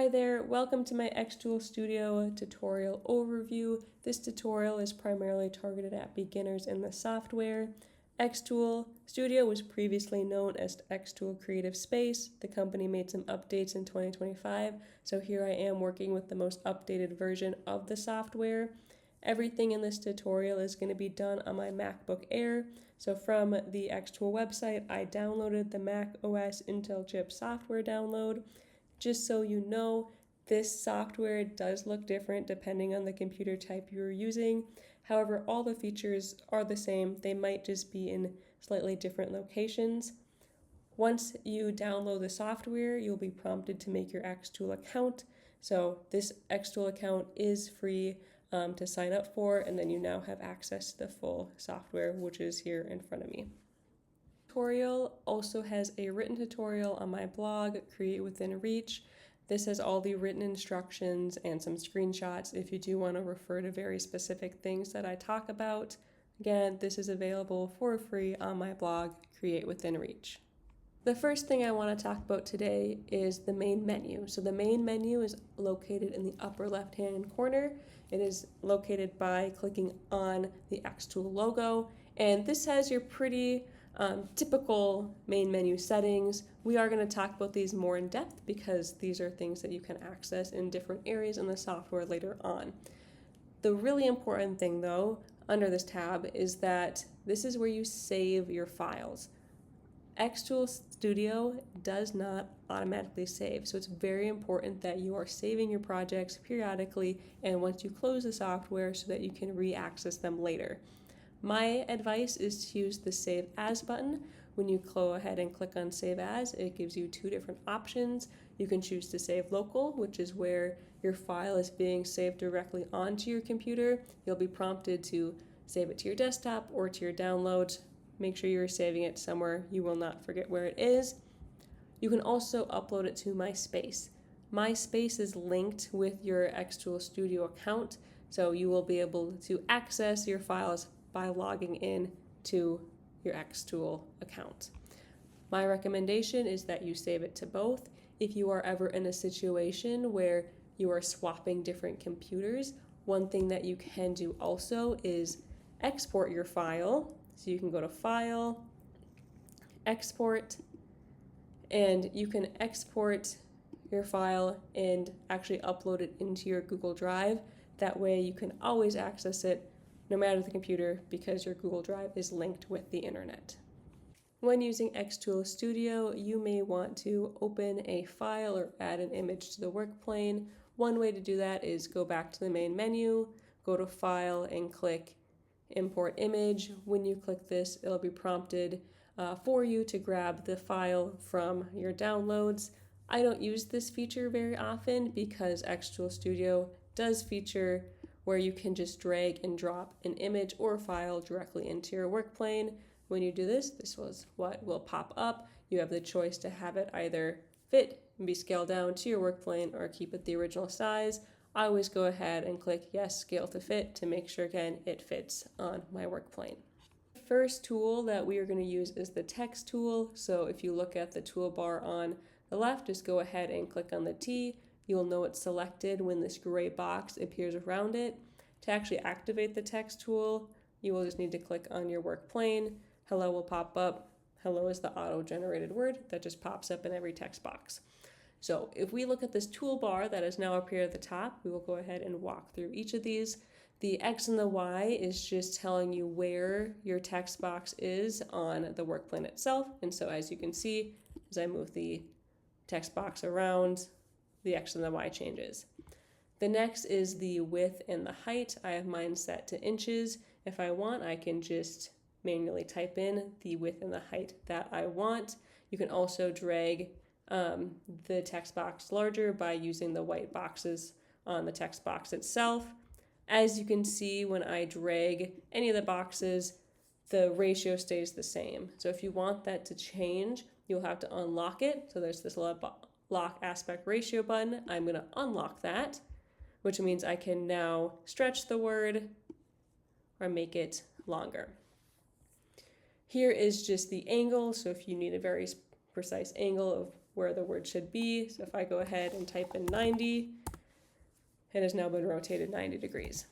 Hi there, welcome to my xTool Studio tutorial overview. This tutorial is primarily targeted at beginners in the software. xTool Studio was previously known as xTool Creative Space. The company made some updates in 2025, so here I am working with the most updated version of the software. Everything in this tutorial is going to be done on my MacBook Air. So from the xTool website, I downloaded the Mac OS Intel chip software download. Just so you know, this software does look different depending on the computer type you're using. However, all the features are the same. They might just be in slightly different locations. Once you download the software, you'll be prompted to make your xTool account. So this xTool account is free to sign up for, and then you now have access to the full software, which is here in front of me. Tutorial also has a written tutorial on my blog, Create Within Reach. This has all the written instructions and some screenshots if you do want to refer to very specific things that I talk about. Again, this is available for free on my blog, Create Within Reach. The first thing I want to talk about today is the main menu. So the main menu is located in the upper left-hand corner. It is located by clicking on the xTool logo, and this has your pretty typical main menu settings. We are going to talk about these more in depth because these are things that you can access in different areas in the software later on. The really important thing though, under this tab, is that this is where you save your files. xTool Studio does not automatically save, so it's very important that you are saving your projects periodically and once you close the software so that you can re-access them later. My advice is to use the Save As button. When you go ahead and click on Save As, it gives you two different options. You can choose to save local, which is where your file is being saved directly onto your computer. You'll be prompted to save it to your desktop or to your downloads. Make sure you're saving it somewhere you will not forget where it is. You can also upload it to MySpace. MySpace is linked with your xTool Studio account, so you will be able to access your files by logging in to your xTool account. My recommendation is that you save it to both. If you are ever in a situation where you are swapping different computers, one thing that you can do also is export your file. So you can go to File, Export, and you can export your file and actually upload it into your Google Drive. That way you can always access it no matter the computer because your Google Drive is linked with the internet. When using xTool Studio, you may want to open a file or add an image to the work plane. One way to do that is go back to the main menu, go to File, and click Import Image. When you click this, it'll be prompted for you to grab the file from your downloads. I don't use this feature very often because xTool Studio does feature where you can just drag and drop an image or file directly into your work plane. When you do this, this was what will pop up. You have the choice to have it either fit and be scaled down to your work plane or keep it the original size. I always go ahead and click yes, scale to fit to make sure again it fits on my work plane. The first tool that we are going to use is the text tool. So if you look at the toolbar on the left, just go ahead and click on the T. You'll know it's selected when this gray box appears around it. To actually activate the text tool, you will just need to click on your work plane. Hello will pop up. Hello is the auto-generated word that just pops up in every text box. So if we look at this toolbar that has now appeared at the top, we will go ahead and walk through each of these. The X and the Y is just telling you where your text box is on the work plane itself. And so as you can see, as I move the text box around, the X and the Y changes. The next is the width and the height. I have mine set to inches. If I want, I can just manually type in the width and the height that I want. You can also drag the text box larger by using the white boxes on the text box itself. As you can see, when I drag any of the boxes, the ratio stays the same. So if you want that to change, you'll have to unlock it. So there's this lock aspect ratio button. I'm going to unlock that, which means I can now stretch the word or make it longer. Here is just the angle. So if you need a very precise angle of where the word should be. So if I go ahead and type in 90, it has now been rotated 90 degrees.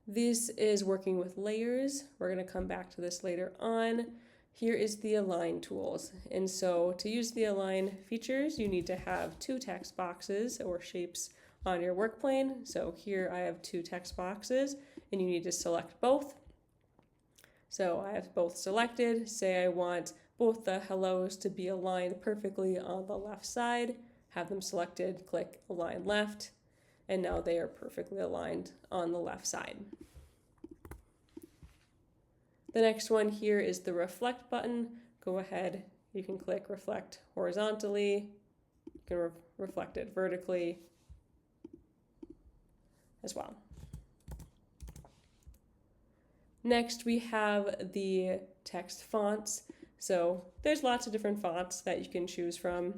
This is working with layers. We're going to come back to this later on. Here is the align tools. And so to use the align features, you need to have two text boxes or shapes on your work plane. So here I have two text boxes and you need to select both. So I have both selected. Say I want both the hellos to be aligned perfectly on the left side. Have them selected, click align left, and now they are perfectly aligned on the left side. The next one here is the reflect button. Go ahead, you can click reflect horizontally, you can reflect it vertically as well. Next we have the text fonts. So there's lots of different fonts that you can choose from.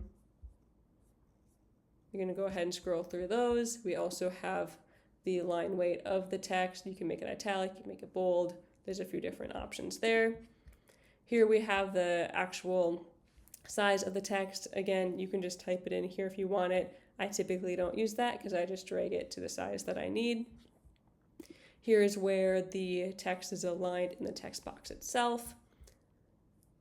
You're going to go ahead and scroll through those. We also have the line weight of the text. You can make it italic, you can make it bold. There's a few different options there. Here we have the actual size of the text. Again, you can just type it in here if you want it. I typically don't use that because I just drag it to the size that I need. Here is where the text is aligned in the text box itself.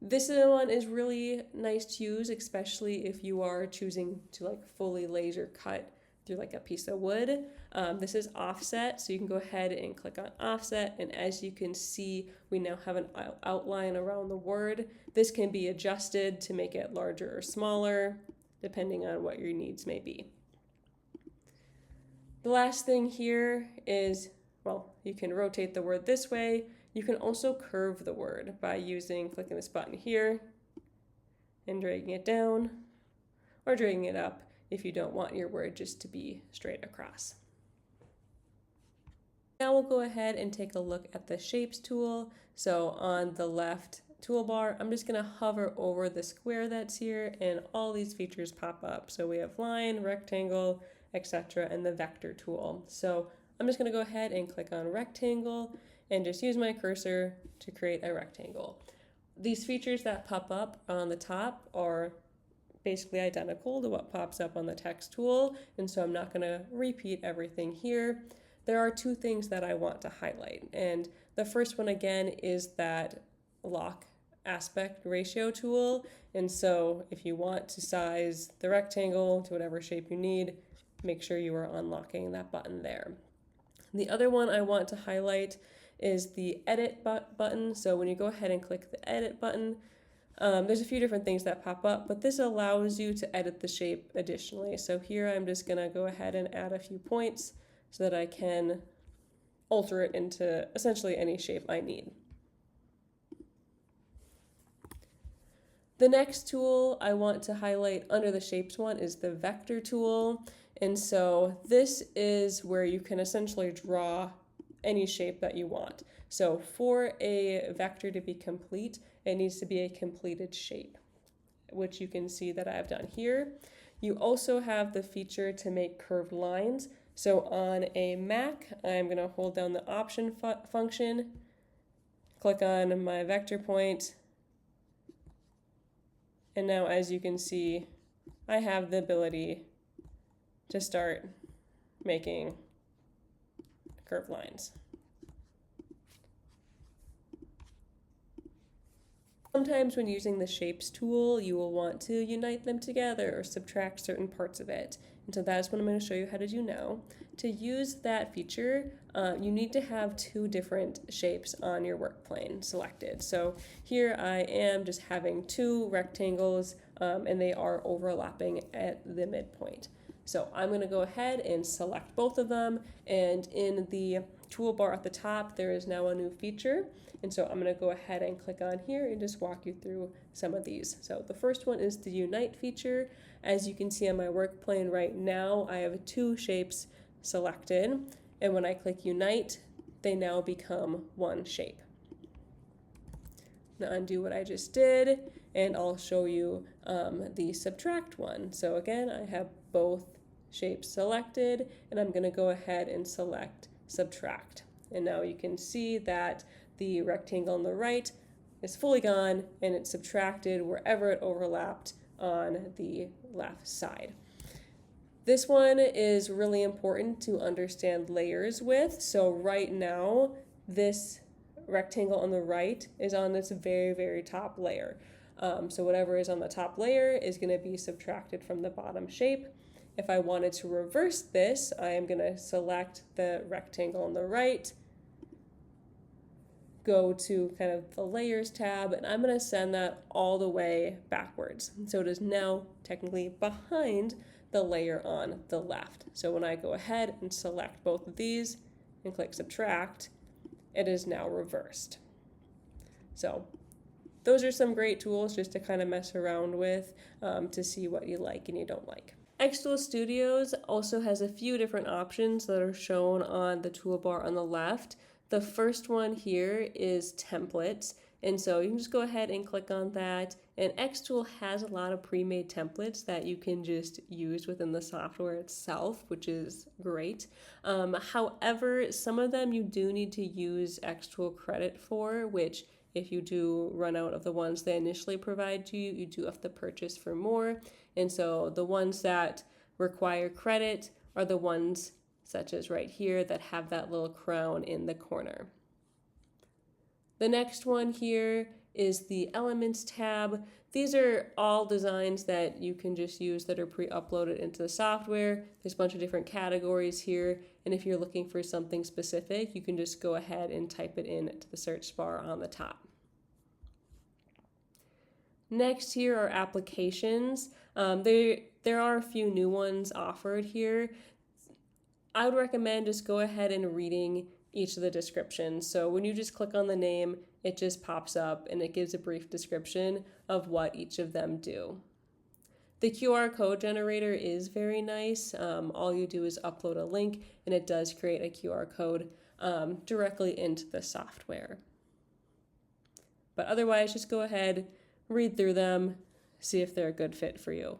This one is really nice to use, especially if you are choosing to fully laser cut through a piece of wood. This is offset, so you can go ahead and click on offset, and as you can see, we now have an outline around the word. This can be adjusted to make it larger or smaller, depending on what your needs may be. The last thing here is, well, you can rotate the word this way. You can also curve the word by clicking this button here and dragging it down, or dragging it up if you don't want your word just to be straight across. Now we'll go ahead and take a look at the Shapes tool. So on the left toolbar, I'm just going to hover over the square that's here and all these features pop up. So we have line, rectangle, etc., and the vector tool. So I'm just going to go ahead and click on rectangle and just use my cursor to create a rectangle. These features that pop up on the top are basically identical to what pops up on the text tool, and so I'm not going to repeat everything here. There are two things that I want to highlight, and the first one again is that lock aspect ratio tool, and so if you want to size the rectangle to whatever shape you need, make sure you are unlocking that button there. The other one I want to highlight is the edit button. So when you go ahead and click the edit button, there's a few different things that pop up, but this allows you to edit the shape additionally. So here I'm just going to go ahead and add a few points so that I can alter it into essentially any shape I need. The next tool I want to highlight under the Shapes one is the Vector tool. And so this is where you can essentially draw any shape that you want. So for a vector to be complete, it needs to be a completed shape, which you can see that I have done here. You also have the feature to make curved lines. So on a Mac, I'm going to hold down the option function, click on my vector point, and now as you can see, I have the ability to start making curved lines. Sometimes when using the Shapes tool, you will want to unite them together or subtract certain parts of it. And so that's what I'm going to show you how to do now. To use that feature, you need to have two different shapes on your work plane selected. So here I am just having two rectangles and they are overlapping at the midpoint. So I'm going to go ahead and select both of them, and in the toolbar at the top there is now a new feature, and so I'm going to go ahead and click on here and just walk you through some of these. So the first one is the Unite feature. As you can see on my work plane right now, I have two shapes selected, and when I click Unite, they now become one shape. Now undo what I just did, and I'll show you the Subtract one. So again, I have both shapes selected, and I'm going to go ahead and select Subtract. And now you can see that the rectangle on the right is fully gone and it's subtracted wherever it overlapped on the left side. This one is really important to understand layers with. So right now, this rectangle on the right is on this very, very top layer. So whatever is on the top layer is going to be subtracted from the bottom shape. If I wanted to reverse this, I am going to select the rectangle on the right, go to kind of the layers tab, and I'm going to send that all the way backwards. So it is now technically behind the layer on the left. So when I go ahead and select both of these and click subtract, it is now reversed. So those are some great tools just to kind of mess around with to see what you like and you don't like. xTool Studios also has a few different options that are shown on the toolbar on the left. The first one here is templates, and so you can just go ahead and click on that, and xTool has a lot of pre-made templates that you can just use within the software itself, which is great. However, some of them you do need to use xTool credit for, which if you do run out of the ones they initially provide to you, you do have to purchase for more. And so the ones that require credit are the ones such as right here that have that little crown in the corner. The next one here is the Elements tab. These are all designs that you can just use that are pre-uploaded into the software. There's a bunch of different categories here, and if you're looking for something specific, you can just go ahead and type it into the search bar on the top. Next here are applications. There are a few new ones offered here. I would recommend just go ahead and reading each of the descriptions. So when you just click on the name, it just pops up and it gives a brief description of what each of them do. The QR code generator is very nice. All you do is upload a link and it does create a QR code directly into the software. But otherwise, just go ahead, read through them, see if they're a good fit for you.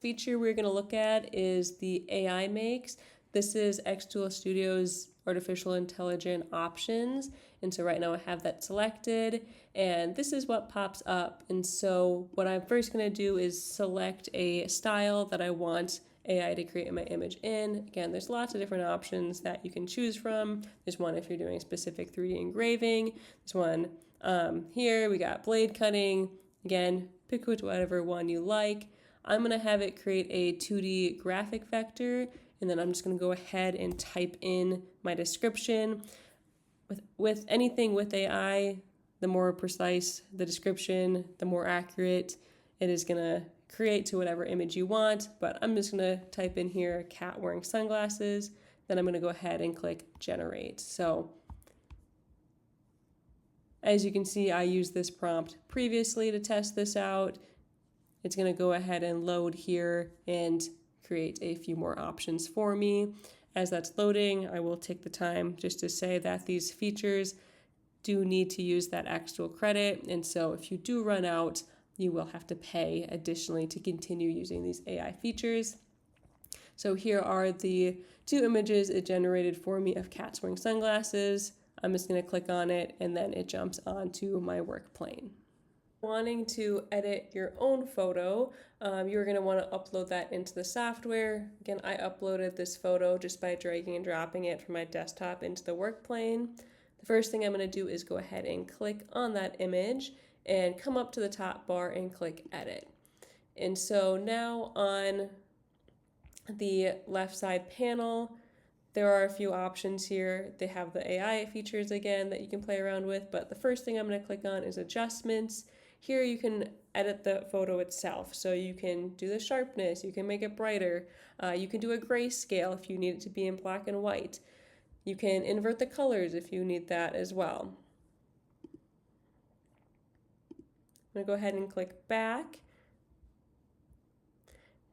Feature we're going to look at is the AImake. This is xTool Studio's artificial intelligence options. And so right now I have that selected and this is what pops up. And so what I'm first going to do is select a style that I want AI to create my image in. Again, there's lots of different options that you can choose from. There's one if you're doing specific 3D engraving. There's one here, we got blade cutting. Again, pick whatever one you like. I'm going to have it create a 2D graphic vector, and then I'm just going to go ahead and type in my description. With anything with AI, the more precise the description, the more accurate it is going to create to whatever image you want. But I'm just going to type in here cat wearing sunglasses. Then I'm going to go ahead and click generate. So as you can see, I used this prompt previously to test this out. It's going to go ahead and load here and create a few more options for me. As that's loading, I will take the time just to say that these features do need to use that xTool credit. And so if you do run out, you will have to pay additionally to continue using these AI features. So here are the two images it generated for me of cats wearing sunglasses. I'm just going to click on it and then it jumps onto my work plane. Wanting to edit your own photo, you're going to want to upload that into the software. Again, I uploaded this photo just by dragging and dropping it from my desktop into the work plane. The first thing I'm going to do is go ahead and click on that image and come up to the top bar and click edit. And so now on the left side panel, there are a few options here. They have the AI features again that you can play around with, but the first thing I'm going to click on is adjustments. Here you can edit the photo itself. So you can do the sharpness, you can make it brighter, you can do a grayscale if you need it to be in black and white. You can invert the colors if you need that as well. I'm going to go ahead and click back.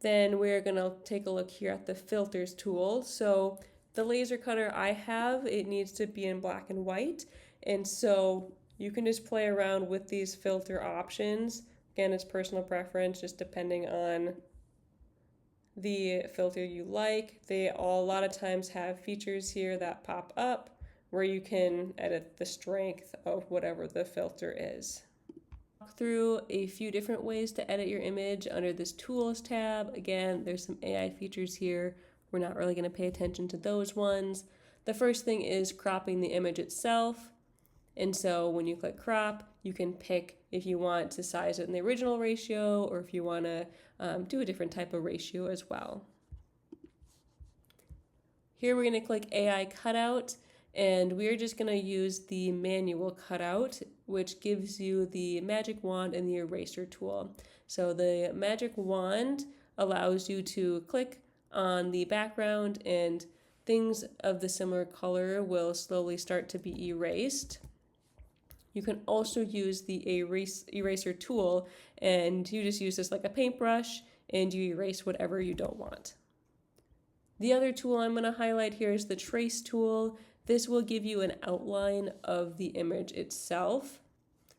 Then we're going to take a look here at the filters tool. So the laser cutter I have, it needs to be in black and white. And so you can just play around with these filter options. Again, it's personal preference, just depending on the filter you like. They all a lot of times have features here that pop up where you can edit the strength of whatever the filter is. Through a few different ways to edit your image under this Tools tab. Again, there's some AI features here. We're not really going to pay attention to those ones. The first thing is cropping the image itself. And so when you click crop, you can pick if you want to size it in the original ratio or if you want to do a different type of ratio as well. Here we're going to click AI cutout, and we're just going to use the manual cutout, which gives you the magic wand and the eraser tool. So the magic wand allows you to click on the background and things of the similar color will slowly start to be erased. You can also use the eraser tool, and you just use this like a paintbrush and you erase whatever you don't want. The other tool I'm going to highlight here is the trace tool. This will give you an outline of the image itself.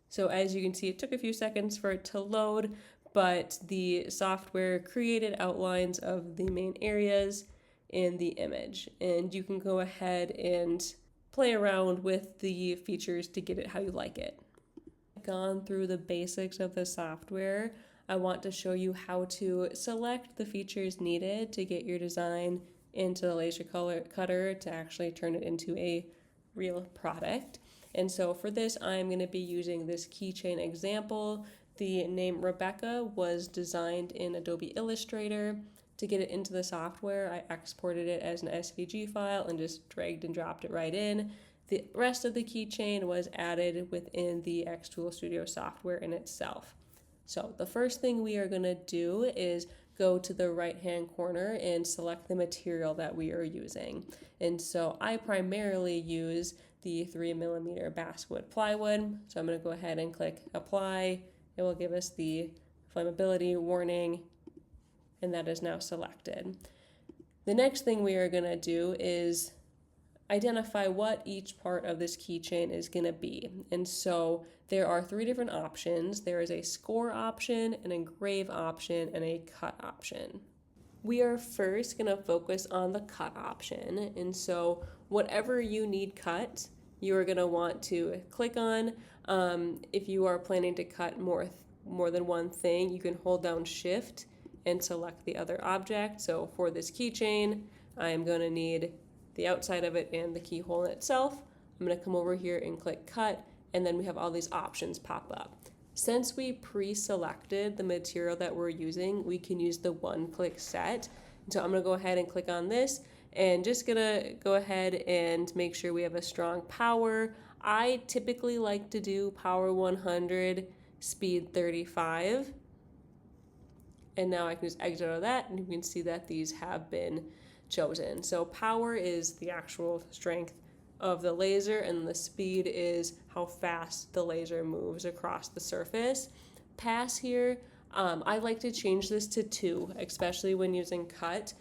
So as you can see, it took a few seconds for it to load, but the software created outlines of the main areas in the image. And you can go ahead and play around with the features to get it how you like it. Gone through the basics of the software, I want to show you how to select the features needed to get your design into the laser cutter to actually turn it into a real product. And so for this, I'm going to be using this Keychain Example. The name Rebecca was designed in Adobe Illustrator. To get it into the software, I exported it as an SVG file and just dragged and dropped it right in. The rest of the keychain was added within the xTool Studio software in itself. So the first thing we are going to do is go to the right-hand corner and select the material that we are using. And so I primarily use the 3mm basswood plywood. So I'm going to go ahead and click apply. It will give us the flammability warning, and that is now selected. The next thing we are going to do is identify what each part of this keychain is going to be. And so there are three different options. There is a score option, an engrave option, and a cut option. We are first going to focus on the cut option. And so whatever you need cut, you are going to want to click on. If you are planning to cut more than one thing, you can hold down Shift and select the other object. So for this keychain, I am going to need the outside of it and the keyhole itself. I'm going to come over here and click cut, and then we have all these options pop up. Since we pre-selected the material that we're using, we can use the one-click set. So I'm going to go ahead and click on this, and just going to go ahead and make sure we have a strong power. I typically like to do power 100, speed 35. And now I can just exit out of that, and you can see that these have been chosen. So power is the actual strength of the laser, and the speed is how fast the laser moves across the surface. Pass here, I like to change this to 2, especially when using cut.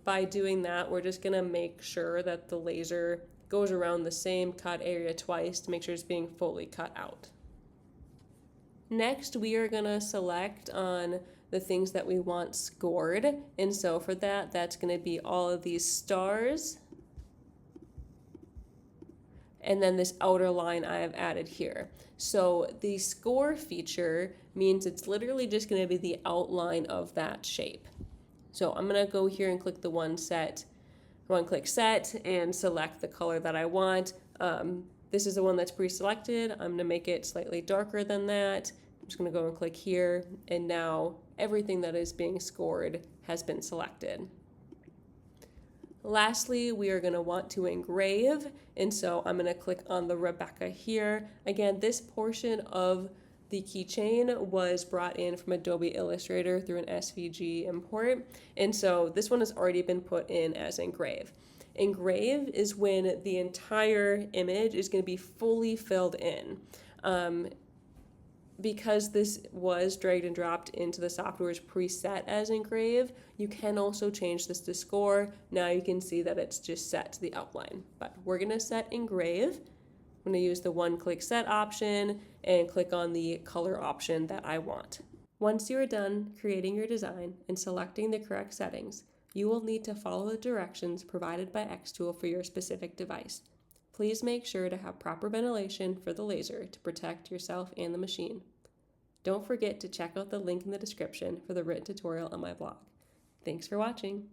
By doing that, we're just going to make sure that the laser goes around the same cut area twice to make sure it's being fully cut out. Next, we are going to select on the things that we want scored. And so for that, that's going to be all of these stars. And then this outer line I have added here. So the score feature means it's literally just going to be the outline of that shape. So I'm going to go here and click the one-click set and select the color that I want. This is the one that's pre-selected. I'm going to make it slightly darker than that. I'm just going to go and click here, and now everything that is being scored has been selected. Lastly, we are going to want to engrave, and so I'm going to click on the Rebecca here. Again, this portion of the keychain was brought in from Adobe Illustrator through an SVG import, and so this one has already been put in as engrave. Engrave is when the entire image is going to be fully filled in. Because this was dragged and dropped into the software's preset as engrave, you can also change this to score. Now you can see that it's just set to the outline. But we're going to set engrave. I'm going to use the one-click set option and click on the color option that I want. Once you are done creating your design and selecting the correct settings, you will need to follow the directions provided by xTool for your specific device. Please make sure to have proper ventilation for the laser to protect yourself and the machine. Don't forget to check out the link in the description for the written tutorial on my blog. Thanks for watching.